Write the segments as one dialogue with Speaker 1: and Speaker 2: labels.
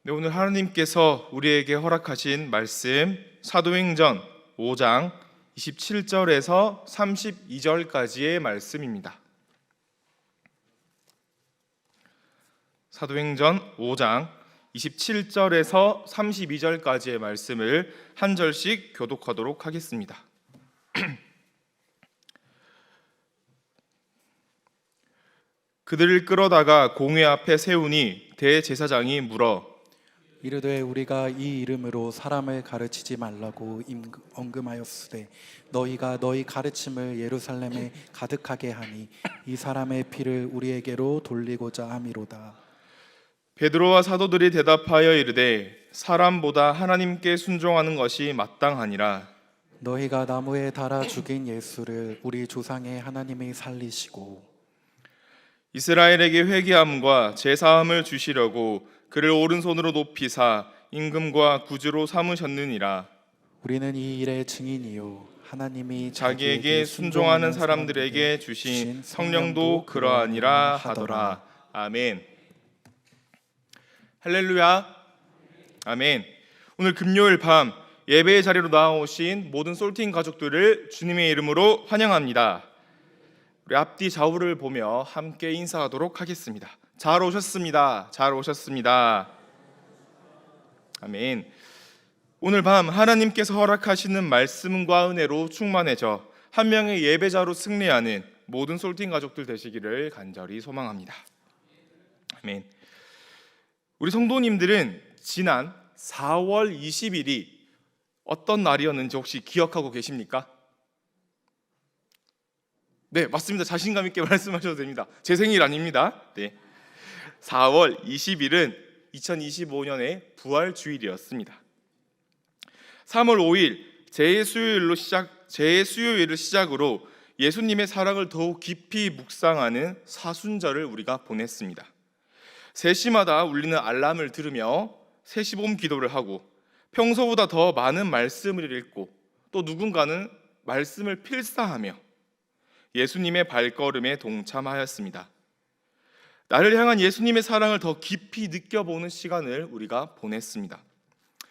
Speaker 1: 네, 오늘 하나님께서 우리에게 허락하신 말씀 사도행전 5장 27절에서 32절까지의 말씀입니다. 사도행전 5장 27절에서 32절까지의 말씀을 한 절씩 교독하도록 하겠습니다. 그들을 끌어다가 공회 앞에 세우니 대제사장이 물어
Speaker 2: 이르되 우리가 이 이름으로 사람을 가르치지 말라고 언금하였으되 너희가 너희 가르침을 예루살렘에 가득하게 하니 이 사람의 피를 우리에게로 돌리고자 함이로다.
Speaker 1: 베드로와 사도들이 대답하여 이르되 사람보다 하나님께 순종하는 것이 마땅하니라.
Speaker 2: 너희가 나무에 달아 죽인 예수를 우리 조상의 하나님이 살리시고
Speaker 1: 이스라엘에게 회개함과 제사함을 주시려고 그를 오른손으로 높이사 임금과 구주로 삼으셨느니라.
Speaker 2: 우리는 이 일의 증인이요 하나님이
Speaker 1: 자기에게 순종하는 사람들에게 주신 성령도 그러하니라 하더라. 아멘. 할렐루야. 아멘. 오늘 금요일 밤 예배의 자리로 나오신 모든 솔팅 가족들을 주님의 이름으로 환영합니다. 우리 앞뒤 좌우를 보며 함께 인사하도록 하겠습니다. 잘 오셨습니다. 잘 오셨습니다. 아멘. 오늘 밤 하나님께서 허락하시는 말씀과 은혜로 충만해져 한 명의 예배자로 승리하는 모든 솔팅 가족들 되시기를 간절히 소망합니다. 아멘. 우리 성도님들은 지난 4월 20일이 어떤 날이었는지 혹시 기억하고 계십니까? 네, 맞습니다. 자신감 있게 말씀하셔도 됩니다. 제 생일 아닙니다. 네. 4월 20일은 2025년의 부활주일이었습니다. 3월 5일 재수요일을 시작으로 예수님의 사랑을 더욱 깊이 묵상하는 사순절을 우리가 보냈습니다. 3시마다 울리는 알람을 들으며 세시봄 기도를 하고 평소보다 더 많은 말씀을 읽고 또 누군가는 말씀을 필사하며 예수님의 발걸음에 동참하였습니다. 나를 향한 예수님의 사랑을 더 깊이 느껴보는 시간을 우리가 보냈습니다.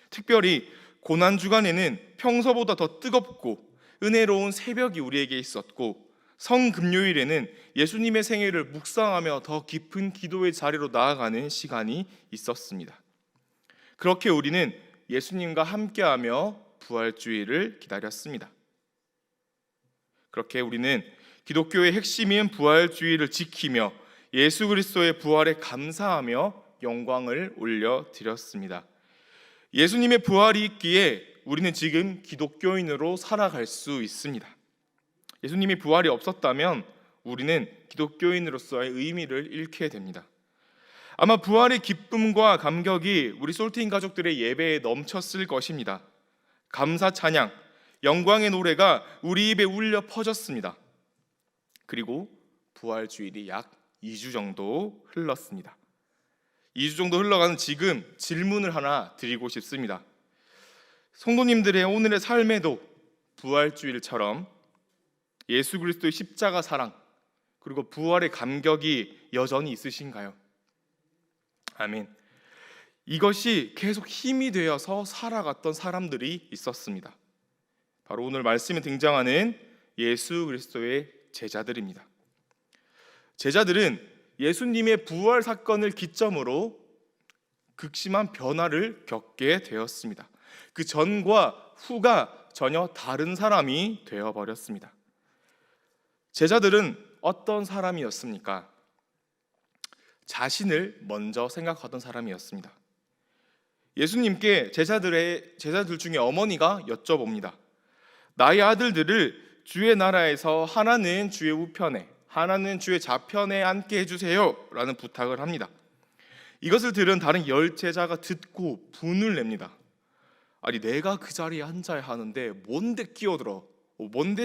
Speaker 1: 특별히 고난주간에는 평소보다 더 뜨겁고 은혜로운 새벽이 우리에게 있었고 성금요일에는 예수님의 생애를 묵상하며 더 깊은 기도의 자리로 나아가는 시간이 있었습니다. 그렇게 우리는 예수님과 함께하며 부활주일을 기다렸습니다. 그렇게 우리는 기독교의 핵심인 부활주의를 지키며 예수 그리스도의 부활에 감사하며 영광을 올려드렸습니다. 예수님의 부활이 있기에 우리는 지금 기독교인으로 살아갈 수 있습니다. 예수님이 부활이 없었다면 우리는 기독교인으로서의 의미를 잃게 됩니다. 아마 부활의 기쁨과 감격이 우리 솔팅 가족들의 예배에 넘쳤을 것입니다. 감사 찬양, 영광의 노래가 우리 입에 울려 퍼졌습니다. 그리고 부활주일이 약 2주 정도 흘렀습니다. 2주 정도 흘러가는 지금 질문을 하나 드리고 싶습니다. 성도님들의 오늘의 삶에도 부활주일처럼 예수 그리스도의 십자가 사랑 그리고 부활의 감격이 여전히 있으신가요? 아멘. 이것이 계속 힘이 되어서 살아갔던 사람들이 있었습니다. 바로 오늘 말씀에 등장하는 예수 그리스도의 제자들입니다. 제자들은 예수님의 부활 사건을 기점으로 극심한 변화를 겪게 되었습니다. 그 전과 후가 전혀 다른 사람이 되어버렸습니다. 제자들은 어떤 사람이었습니까? 자신을 먼저 생각하던 사람이었습니다. 예수님께 제자들 중에 어머니가 여쭤봅니다. 나의 아들들을 주의 나라에서 하나는 주의 우편에 하나는 주의 좌편에 앉게 해주세요 라는 부탁을 합니다. 이것을 들은 다른 10제자가 듣고 분을 냅니다. 아니 내가 그 자리에 앉아야 하는데 뭔데 끼어들어,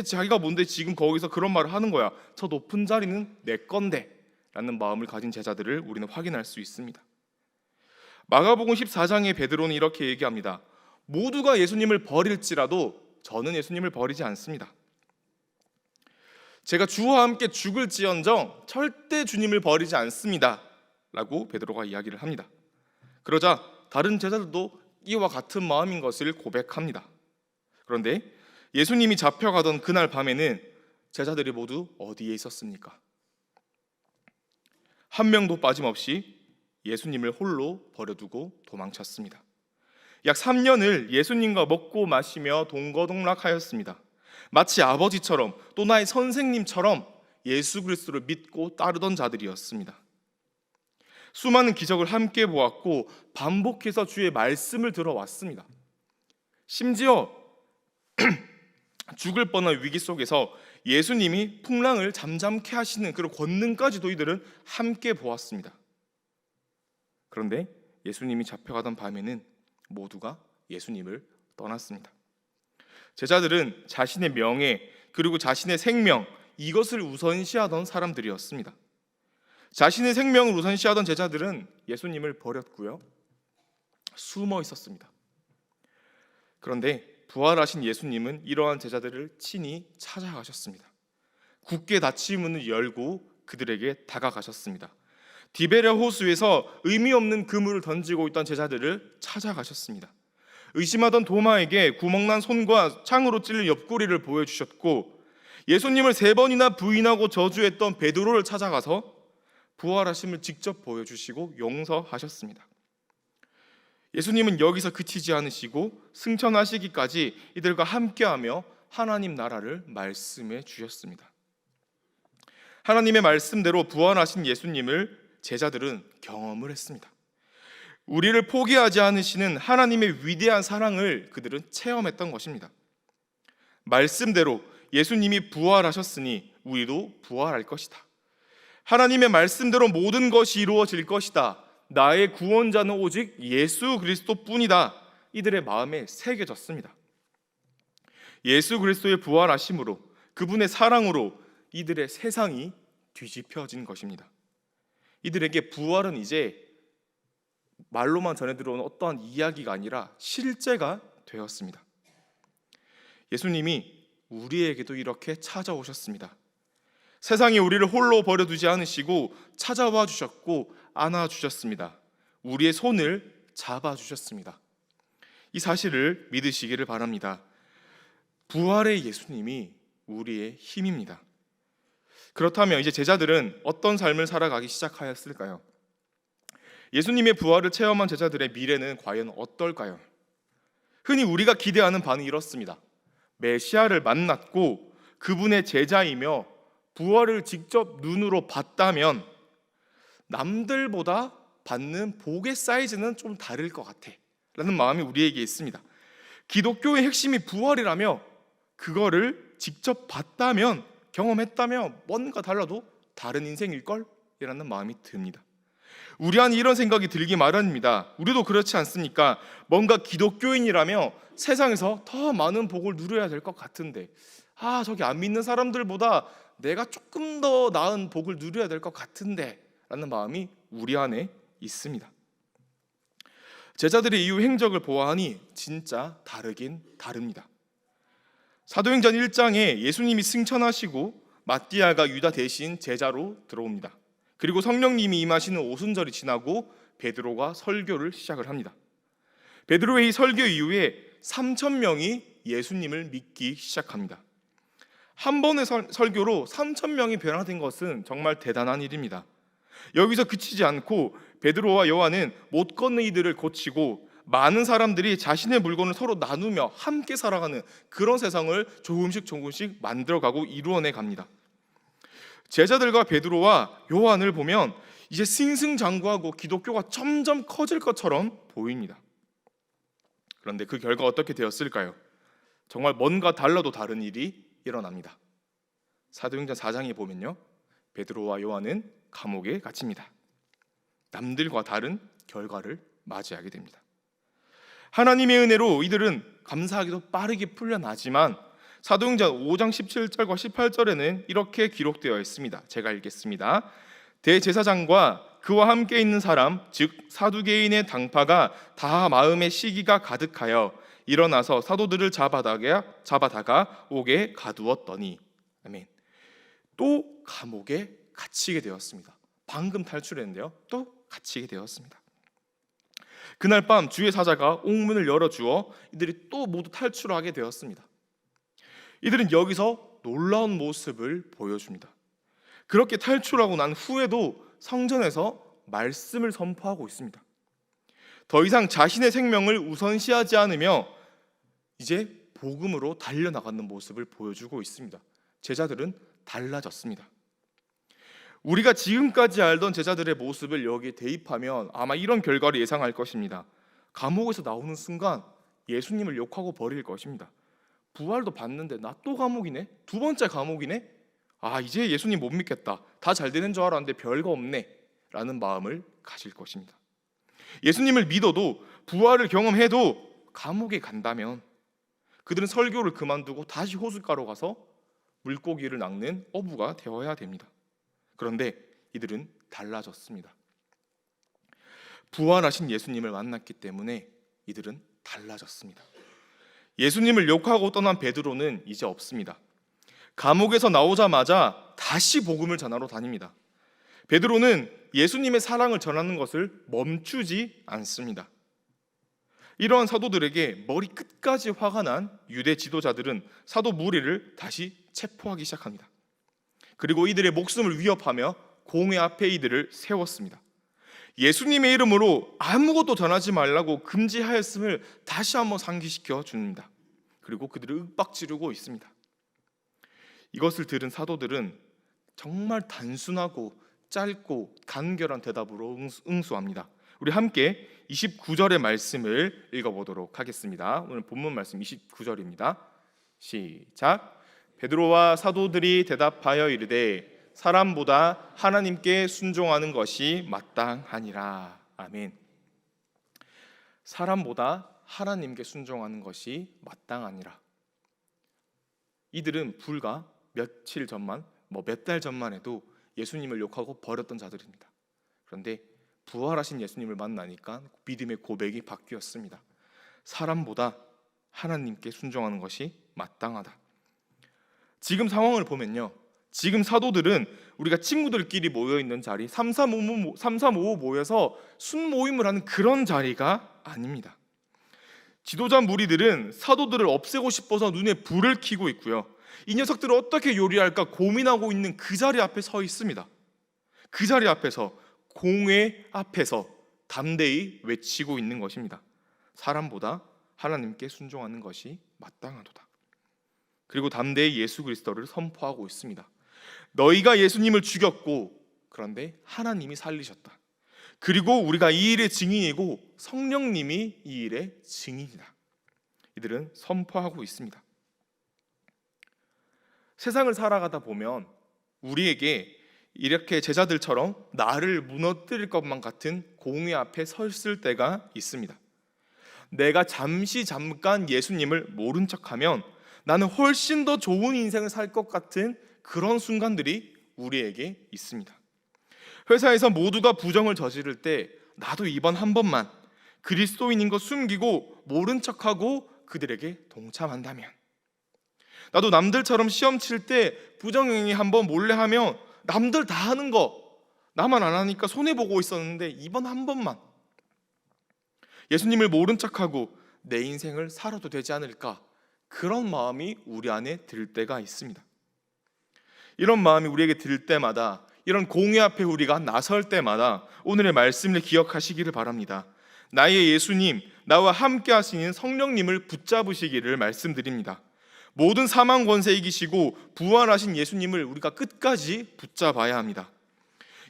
Speaker 1: 자기가 뭔데 지금 거기서 그런 말을 하는 거야, 저 높은 자리는 내 건데 라는 마음을 가진 제자들을 우리는 확인할 수 있습니다. 마가복음 14장에 베드로는 이렇게 얘기합니다. 모두가 예수님을 버릴지라도 저는 예수님을 버리지 않습니다. 제가 주와 함께 죽을지언정 절대 주님을 버리지 않습니다 라고 베드로가 이야기를 합니다. 그러자 다른 제자들도 이와 같은 마음인 것을 고백합니다. 그런데 예수님이 잡혀가던 그날 밤에는 제자들이 모두 어디에 있었습니까? 한 명도 빠짐없이 예수님을 홀로 버려두고 도망쳤습니다. 약 3년을 예수님과 먹고 마시며 동거동락하였습니다. 마치 아버지처럼 또 나의 선생님처럼 예수 그리스도를 믿고 따르던 자들이었습니다. 수많은 기적을 함께 보았고 반복해서 주의 말씀을 들어왔습니다. 심지어 죽을 뻔한 위기 속에서 예수님이 풍랑을 잠잠케 하시는 그런 권능까지도 이들은 함께 보았습니다. 그런데 예수님이 잡혀가던 밤에는 모두가 예수님을 떠났습니다. 제자들은 자신의 명예 그리고 자신의 생명 이것을 우선시하던 사람들이었습니다. 자신의 생명을 우선시하던 제자들은 예수님을 버렸고요, 숨어 있었습니다. 그런데 부활하신 예수님은 이러한 제자들을 친히 찾아가셨습니다. 굳게 닫힌 문을 열고 그들에게 다가가셨습니다. 디베랴 호수에서 의미 없는 그물을 던지고 있던 제자들을 찾아가셨습니다. 의심하던 도마에게 구멍난 손과 창으로 찔린 옆구리를 보여주셨고, 예수님을 3번이나 부인하고 저주했던 베드로를 찾아가서 부활하심을 직접 보여주시고 용서하셨습니다. 예수님은 여기서 그치지 않으시고 승천하시기까지 이들과 함께하며 하나님 나라를 말씀해 주셨습니다. 하나님의 말씀대로 부활하신 예수님을 제자들은 경험을 했습니다. 우리를 포기하지 않으시는 하나님의 위대한 사랑을 그들은 체험했던 것입니다. 말씀대로 예수님이 부활하셨으니 우리도 부활할 것이다. 하나님의 말씀대로 모든 것이 이루어질 것이다. 나의 구원자는 오직 예수 그리스도뿐이다. 이들의 마음에 새겨졌습니다. 예수 그리스도의 부활하심으로, 그분의 사랑으로 이들의 세상이 뒤집혀진 것입니다. 이들에게 부활은 이제 말로만 전해 들어오는 어떠한 이야기가 아니라 실제가 되었습니다. 예수님이 우리에게도 이렇게 찾아오셨습니다. 세상이 우리를 홀로 버려두지 않으시고 찾아와 주셨고 안아주셨습니다. 우리의 손을 잡아주셨습니다. 이 사실을 믿으시기를 바랍니다. 부활의 예수님이 우리의 힘입니다. 그렇다면 이제 제자들은 어떤 삶을 살아가기 시작하였을까요? 예수님의 부활을 체험한 제자들의 미래는 과연 어떨까요? 흔히 우리가 기대하는 바는 이렇습니다. 메시아를 만났고 그분의 제자이며 부활을 직접 눈으로 봤다면 남들보다 받는 복의 사이즈는 좀 다를 것 같아 라는 마음이 우리에게 있습니다. 기독교의 핵심이 부활이라며 그거를 직접 봤다면, 경험했다면 뭔가 달라도 다른 인생일걸? 이라는 마음이 듭니다. 우리 안에 이런 생각이 들기 마련입니다. 우리도 그렇지 않습니까? 뭔가 기독교인이라며 세상에서 더 많은 복을 누려야 될 것 같은데, 저기 안 믿는 사람들보다 내가 조금 더 나은 복을 누려야 될 것 같은데 라는 마음이 우리 안에 있습니다. 제자들의 이후 행적을 보아하니 진짜 다르긴 다릅니다. 사도행전 1장에 예수님이 승천하시고 마띠아가 유다 대신 제자로 들어옵니다. 그리고 성령님이 임하시는 오순절이 지나고 베드로가 설교를 시작을 합니다. 베드로의 이 설교 이후에 3,000명이 예수님을 믿기 시작합니다. 한 번의 설교로 3,000명이 변화된 것은 정말 대단한 일입니다. 여기서 그치지 않고 베드로와 요한은 못 걷는 이들을 고치고 많은 사람들이 자신의 물건을 서로 나누며 함께 살아가는 그런 세상을 조금씩 만들어가고 이루어내 갑니다. 제자들과 베드로와 요한을 보면 이제 승승장구하고 기독교가 점점 커질 것처럼 보입니다. 그런데 그 결과 어떻게 되었을까요? 정말 뭔가 달라도 다른 일이 일어납니다. 사도행전 4장에 보면요, 베드로와 요한은 감옥에 갇힙니다. 남들과 다른 결과를 맞이하게 됩니다. 하나님의 은혜로 이들은 감사하게도 빠르게 풀려나지만 사도행전 5장 17절과 18절에는 이렇게 기록되어 있습니다. 제가 읽겠습니다. 대제사장과 그와 함께 있는 사람, 즉 사두개인의 당파가 다 마음의 시기가 가득하여 일어나서 사도들을 잡아다가 옥에 가두었더니, 아멘. 또 감옥에 갇히게 되었습니다. 방금 탈출했는데요, 또 갇히게 되었습니다. 그날 밤 주의 사자가 옥문을 열어주어 이들이 또 모두 탈출하게 되었습니다. 이들은 여기서 놀라운 모습을 보여줍니다. 그렇게 탈출하고 난 후에도 성전에서 말씀을 선포하고 있습니다. 더 이상 자신의 생명을 우선시하지 않으며 이제 복음으로 달려나가는 모습을 보여주고 있습니다. 제자들은 달라졌습니다. 우리가 지금까지 알던 제자들의 모습을 여기에 대입하면 아마 이런 결과를 예상할 것입니다. 감옥에서 나오는 순간 예수님을 욕하고 버릴 것입니다. 부활도 봤는데 나 또 감옥이네? 두 번째 감옥이네? 아, 이제 예수님 못 믿겠다. 다 잘 되는 줄 알았는데 별거 없네 라는 마음을 가질 것입니다. 예수님을 믿어도 부활을 경험해도 감옥에 간다면 그들은 설교를 그만두고 다시 호숫가로 가서 물고기를 낚는 어부가 되어야 됩니다. 그런데 이들은 달라졌습니다. 부활하신 예수님을 만났기 때문에 이들은 달라졌습니다. 예수님을 욕하고 떠난 베드로는 이제 없습니다. 감옥에서 나오자마자 다시 복음을 전하러 다닙니다. 베드로는 예수님의 사랑을 전하는 것을 멈추지 않습니다. 이러한 사도들에게 머리 끝까지 화가 난 유대 지도자들은 사도 무리를 다시 체포하기 시작합니다. 그리고 이들의 목숨을 위협하며 공회 앞에 이들을 세웠습니다. 예수님의 이름으로 아무것도 전하지 말라고 금지하였음을 다시 한번 상기시켜 줍니다. 그리고 그들을 윽박지르고 있습니다. 이것을 들은 사도들은 정말 단순하고 짧고 간결한 대답으로 응수합니다. 우리 함께 29절의 말씀을 읽어보도록 하겠습니다. 오늘 본문 말씀 29절입니다. 시작. 베드로와 사도들이 대답하여 이르되 사람보다 하나님께 순종하는 것이 마땅하니라. 아멘. 사람보다 하나님께 순종하는 것이 마땅하니라. 이들은 불과 며칠 전만, 몇 달 전만 해도 예수님을 욕하고 버렸던 자들입니다. 그런데 부활하신 예수님을 만나니까 믿음의 고백이 바뀌었습니다. 사람보다 하나님께 순종하는 것이 마땅하다. 지금 상황을 보면요, 지금 사도들은 우리가 친구들끼리 모여있는 자리 3355 모여서 순모임을 하는 그런 자리가 아닙니다. 지도자 무리들은 사도들을 없애고 싶어서 눈에 불을 켜고 있고요, 이 녀석들을 어떻게 요리할까 고민하고 있는 그 자리 앞에 서 있습니다. 그 자리 앞에서, 공회 앞에서 담대히 외치고 있는 것입니다. 사람보다 하나님께 순종하는 것이 마땅하도다. 그리고 담대히 예수 그리스도를 선포하고 있습니다. 너희가 예수님을 죽였고 그런데 하나님이 살리셨다. 그리고 우리가 이 일의 증인이고 성령님이 이 일의 증인이다. 이들은 선포하고 있습니다. 세상을 살아가다 보면 우리에게 이렇게 제자들처럼 나를 무너뜨릴 것만 같은 공의 앞에 서 있을 때가 있습니다. 내가 잠깐 예수님을 모른 척하면 나는 훨씬 더 좋은 인생을 살 것 같은 그런 순간들이 우리에게 있습니다. 회사에서 모두가 부정을 저지를 때 나도 이번 한 번만 그리스도인인 거 숨기고 모른 척하고 그들에게 동참한다면, 나도 남들처럼 시험 칠 때 부정행위 한번 몰래 하면 남들 다 하는 거 나만 안 하니까 손해보고 있었는데 이번 한 번만 예수님을 모른 척하고 내 인생을 살아도 되지 않을까, 그런 마음이 우리 안에 들 때가 있습니다. 이런 마음이 우리에게 들 때마다, 이런 공의 앞에 우리가 나설 때마다 오늘의 말씀을 기억하시기를 바랍니다. 나의 예수님, 나와 함께 하시는 성령님을 붙잡으시기를 말씀드립니다. 모든 사망 권세 이기시고 부활하신 예수님을 우리가 끝까지 붙잡아야 합니다.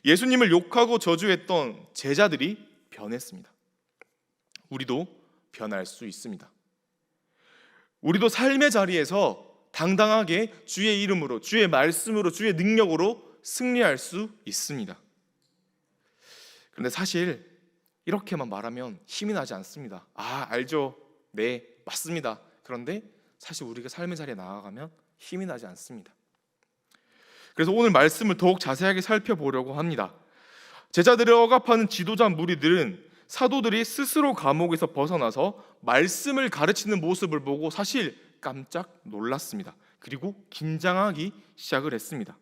Speaker 1: 예수님을 욕하고 저주했던 제자들이 변했습니다. 우리도 변할 수 있습니다. 우리도 삶의 자리에서 당당하게 주의 이름으로, 주의 말씀으로, 주의 능력으로 승리할 수 있습니다. 그런데 사실 이렇게만 말하면 힘이 나지 않습니다. 알죠. 네, 맞습니다. 그런데 사실 우리가 삶의 자리에 나아가면 힘이 나지 않습니다. 그래서 오늘 말씀을 더욱 자세하게 살펴보려고 합니다. 제자들을 억압하는 지도자 무리들은 사도들이 스스로 감옥에서 벗어나서 말씀을 가르치는 모습을 보고 사실 깜짝 놀랐습니다. 그리고 긴장하기 시작을 했습니다.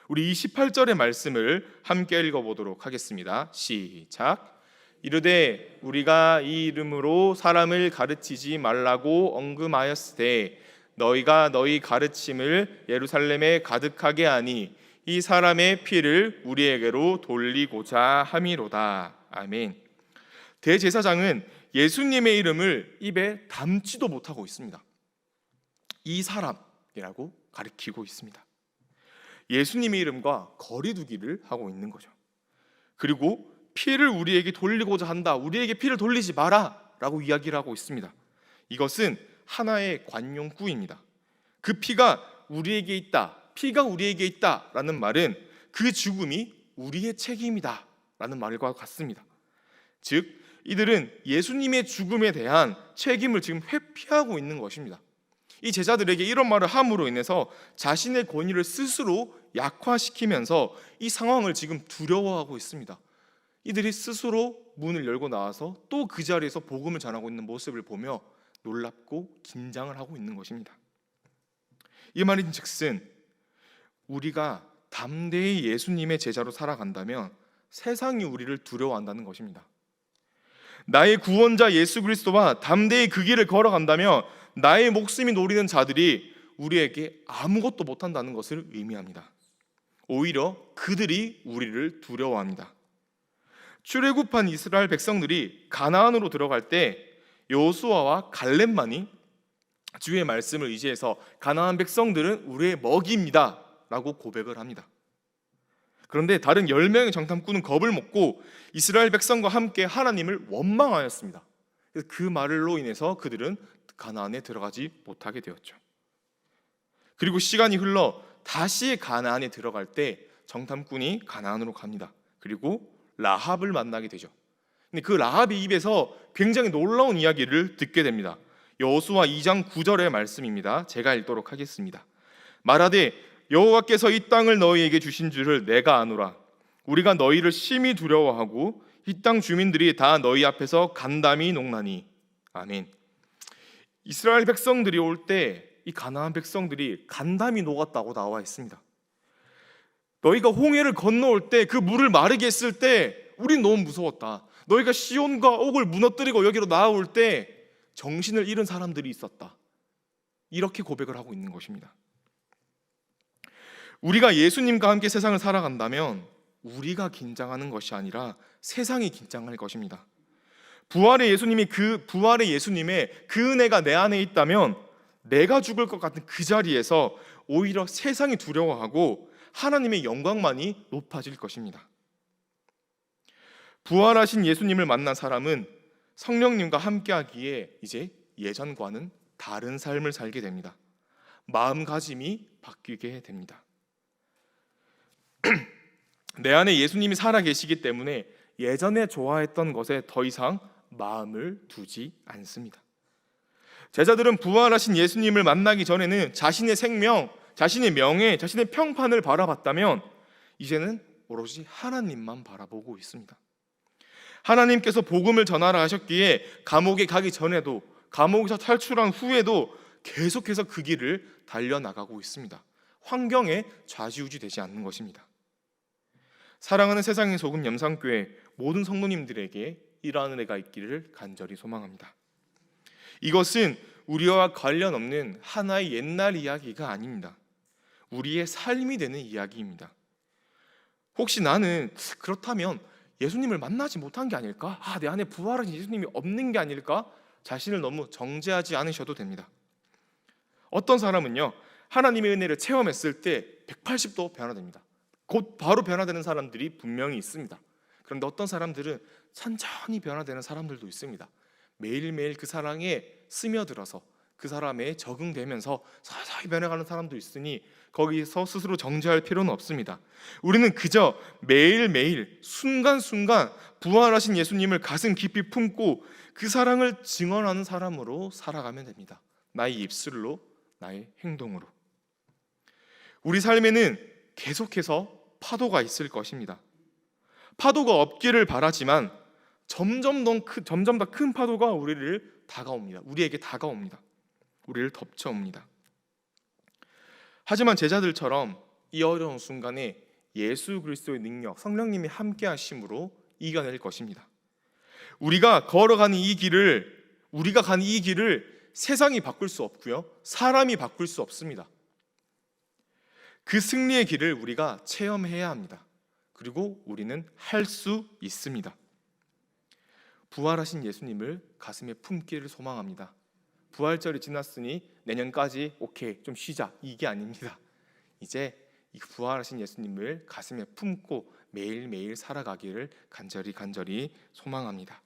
Speaker 1: 우리 28절의 말씀을 함께 읽어보도록 하겠습니다. 시작. 이르되 우리가 이 이름으로 사람을 가르치지 말라고 언금하였으되 너희가 너희 가르침을 예루살렘에 가득하게 하니 이 사람의 피를 우리에게로 돌리고자 함이로다. 아멘. 대제사장은 예수님의 이름을 입에 담지도 못하고 있습니다. 이 사람이라고 가리키고 있습니다. 예수님의 이름과 거리두기를 하고 있는 거죠. 그리고 피를 우리에게 돌리고자 한다, 우리에게 피를 돌리지 마라 라고 이야기를 하고 있습니다. 이것은 하나의 관용구입니다. 그 피가 우리에게 있다, 피가 우리에게 있다라는 말은 그 죽음이 우리의 책임이다 라는 말과 같습니다. 즉 이들은 예수님의 죽음에 대한 책임을 지금 회피하고 있는 것입니다. 이 제자들에게 이런 말을 함으로 인해서 자신의 권위를 스스로 약화시키면서 이 상황을 지금 두려워하고 있습니다. 이들이 스스로 문을 열고 나와서 또 그 자리에서 복음을 전하고 있는 모습을 보며 놀랍고 긴장을 하고 있는 것입니다. 이 말인즉슨 우리가 담대히 예수님의 제자로 살아간다면 세상이 우리를 두려워한다는 것입니다. 나의 구원자 예수 그리스도와 담대히 그 길을 걸어간다면 나의 목숨이 노리는 자들이 우리에게 아무것도 못한다는 것을 의미합니다. 오히려 그들이 우리를 두려워합니다. 출애굽한 이스라엘 백성들이 가나안으로 들어갈 때 여호수아와 갈렙만이 주의 말씀을 의지해서 가나안 백성들은 우리의 먹이입니다 라고 고백을 합니다. 그런데 다른 10명의 정탐꾼은 겁을 먹고 이스라엘 백성과 함께 하나님을 원망하였습니다. 그래서 그 말로 인해서 그들은 가나안에 들어가지 못하게 되었죠. 그리고 시간이 흘러 다시 가나안에 들어갈 때 정탐꾼이 가나안으로 갑니다. 그리고 라합을 만나게 되죠. 근데 그 라합의 입에서 굉장히 놀라운 이야기를 듣게 됩니다. 여호수아 2장 9절의 말씀입니다. 제가 읽도록 하겠습니다. 말하되 여호와께서 이 땅을 너희에게 주신 줄을 내가 아노라. 우리가 너희를 심히 두려워하고 이 땅 주민들이 다 너희 앞에서 간담이 녹나니. 아멘. 이스라엘 백성들이 올 때 이 가나안 백성들이 간담이 녹았다고 나와 있습니다. 너희가 홍해를 건너올 때 그 물을 마르게 했을 때 우린 너무 무서웠다. 너희가 시온과 옥을 무너뜨리고 여기로 나아올 때 정신을 잃은 사람들이 있었다. 이렇게 고백을 하고 있는 것입니다. 우리가 예수님과 함께 세상을 살아간다면 우리가 긴장하는 것이 아니라 세상이 긴장할 것입니다. 부활의 예수님의 그 은혜가 내 안에 있다면 내가 죽을 것 같은 그 자리에서 오히려 세상이 두려워하고 하나님의 영광만이 높아질 것입니다. 부활하신 예수님을 만난 사람은 성령님과 함께하기에 이제 예전과는 다른 삶을 살게 됩니다. 마음가짐이 바뀌게 됩니다. 내 안에 예수님이 살아계시기 때문에 예전에 좋아했던 것에 더 이상 마음을 두지 않습니다. 제자들은 부활하신 예수님을 만나기 전에는 자신의 생명, 자신의 명예, 자신의 평판을 바라봤다면 이제는 오로지 하나님만 바라보고 있습니다. 하나님께서 복음을 전하라 하셨기에 감옥에 가기 전에도, 감옥에서 탈출한 후에도 계속해서 그 길을 달려나가고 있습니다. 환경에 좌지우지되지 않는 것입니다. 사랑하는 세상의 소금 염산교회 모든 성도님들에게 이러한 은혜가 있기를 간절히 소망합니다. 이것은 우리와 관련 없는 하나의 옛날 이야기가 아닙니다. 우리의 삶이 되는 이야기입니다. 혹시 나는 그렇다면 예수님을 만나지 못한 게 아닐까? 내 안에 부활하신 예수님이 없는 게 아닐까? 자신을 너무 정죄하지 않으셔도 됩니다. 어떤 사람은요, 하나님의 은혜를 체험했을 때 180도 변화됩니다. 곧 바로 변화되는 사람들이 분명히 있습니다. 그런데 어떤 사람들은 천천히 변화되는 사람들도 있습니다. 매일매일 그 사랑에 스며들어서 그 사람에 적응되면서 서서히 변해가는 사람도 있으니 거기서 스스로 정죄할 필요는 없습니다. 우리는 그저 매일매일 순간순간 부활하신 예수님을 가슴 깊이 품고 그 사랑을 증언하는 사람으로 살아가면 됩니다. 나의 입술로, 나의 행동으로. 우리 삶에는 계속해서 파도가 있을 것입니다. 파도가 없기를 바라지만 점점 더 큰 파도가 우리에게 다가옵니다. 우리를 덮쳐옵니다. 하지만 제자들처럼 이 어려운 순간에 예수 그리스도의 능력, 성령님이 함께 하심으로 이겨낼 것입니다. 우리가 가는 이 길을 세상이 바꿀 수 없고요, 사람이 바꿀 수 없습니다. 그 승리의 길을 우리가 체험해야 합니다. 그리고 우리는 할 수 있습니다. 부활하신 예수님을 가슴에 품기를 소망합니다. 부활절이 지났으니 내년까지 오케이 좀 쉬자, 이게 아닙니다. 이제 이 부활하신 예수님을 가슴에 품고 매일매일 살아가기를 간절히 소망합니다.